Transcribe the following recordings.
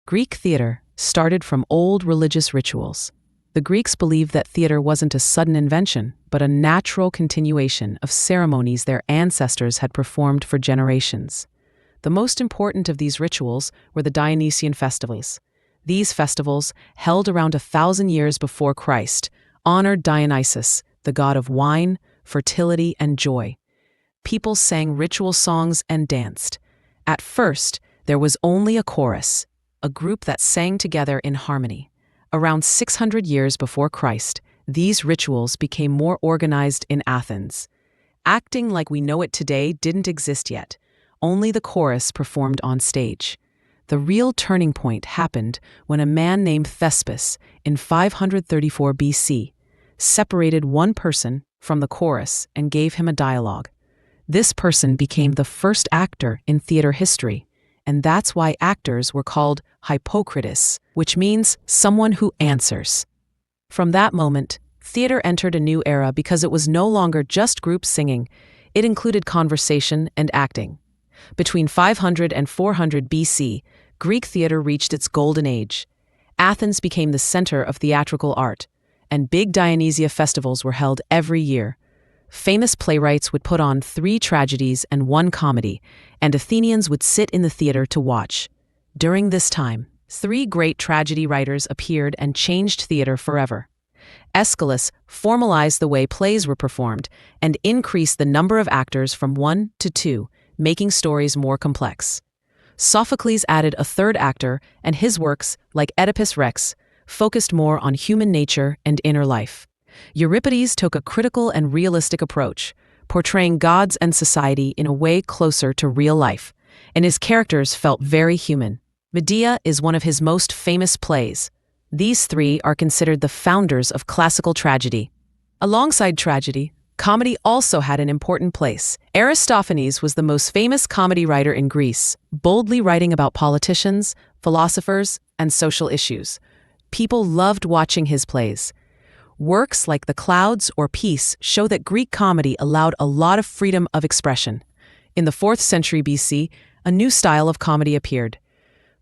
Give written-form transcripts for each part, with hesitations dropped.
Greek theater started from old religious rituals. The Greeks believed that theater wasn't a sudden invention, but a natural continuation of ceremonies their ancestors had performed for generations. The most important of these rituals were the Dionysian festivals. These festivals, held around 1,000 years before Christ, honored Dionysus, the god of wine, fertility, and joy. People sang ritual songs and danced. At first, there was only a chorus, a group that sang together in harmony. Around 600 years before Christ, these rituals became more organized in Athens. Acting like we know it today didn't exist yet. Only the chorus performed on stage. The real turning point happened when a man named Thespis, in 534 BC, separated one person from the chorus and gave him a dialogue. This person became the first actor in theater history, and that's why actors were called Hippocrates, which means someone who answers. From that moment, theater entered a new era because it was no longer just groups singing. It included conversation and acting. Between 500 and 400 BC, Greek theater reached its golden age. Athens became the center of theatrical art, and big Dionysia festivals were held every year. Famous playwrights would put on 3 tragedies and 1 comedy, and Athenians would sit in the theater to watch. During this time, 3 great tragedy writers appeared and changed theater forever. Aeschylus formalized the way plays were performed and increased the number of actors from 1 to 2, making stories more complex. Sophocles added a 3rd actor, and his works, like Oedipus Rex, focused more on human nature and inner life. Euripides took a critical and realistic approach, portraying gods and society in a way closer to real life, and his characters felt very human. Medea is one of his most famous plays. These 3 are considered the founders of classical tragedy. Alongside tragedy, comedy also had an important place. Aristophanes was the most famous comedy writer in Greece, boldly writing about politicians, philosophers, and social issues. People loved watching his plays. Works like The Clouds or Peace show that Greek comedy allowed a lot of freedom of expression. In the 4th century BC, a new style of comedy appeared.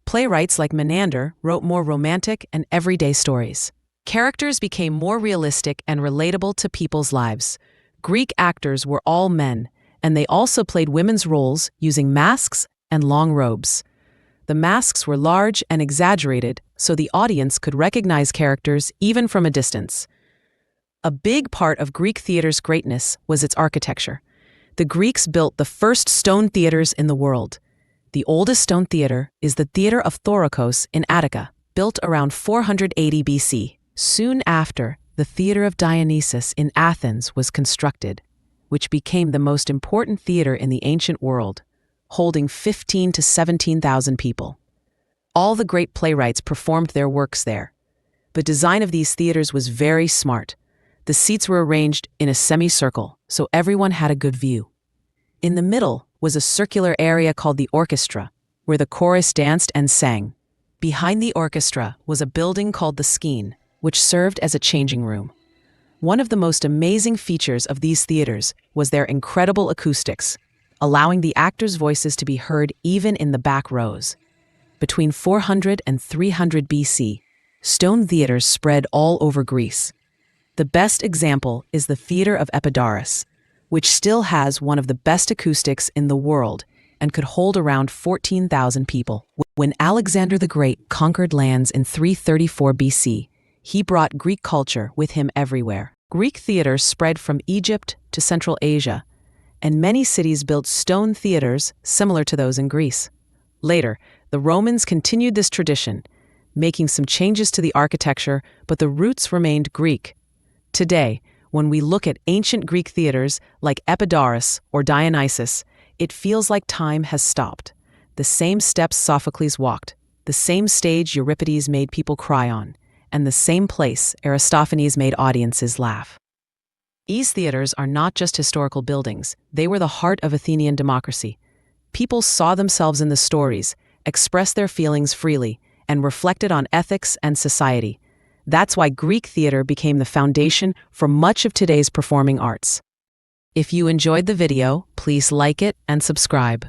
Playwrights like Menander wrote more romantic and everyday stories. Characters became more realistic and relatable to people's lives. Greek actors were all men, and they also played women's roles using masks and long robes. The masks were large and exaggerated, so the audience could recognize characters even from a distance. A big part of Greek theater's greatness was its architecture. The Greeks built the first stone theaters in the world. The oldest stone theater is the Theater of Thorikos in Attica, built around 480 BC. Soon after, the Theater of Dionysus in Athens was constructed, which became the most important theater in the ancient world, holding 15,000 to 17,000 people. All the great playwrights performed their works there. The design of these theaters was very smart. The seats were arranged in a semicircle, so everyone had a good view. In the middle was a circular area called the orchestra, where the chorus danced and sang. Behind the orchestra was a building called the skene, which served as a changing room. One of the most amazing features of these theaters was their incredible acoustics, allowing the actors' voices to be heard even in the back rows. Between 400 and 300 BC, stone theaters spread all over Greece. The best example is the Theater of Epidaurus, which still has one of the best acoustics in the world and could hold around 14,000 people. When Alexander the Great conquered lands in 334 BC, he brought Greek culture with him everywhere. Greek theater spread from Egypt to Central Asia, and many cities built stone theaters similar to those in Greece. Later, the Romans continued this tradition, making some changes to the architecture, but the roots remained Greek. Today, when we look at ancient Greek theaters like Epidaurus or Dionysus, it feels like time has stopped. The same steps Sophocles walked, the same stage Euripides made people cry on, and the same place Aristophanes made audiences laugh. These theaters are not just historical buildings, they were the heart of Athenian democracy. People saw themselves in the stories, expressed their feelings freely, and reflected on ethics and society. That's why Greek theater became the foundation for much of today's performing arts. If you enjoyed the video, please like it and subscribe.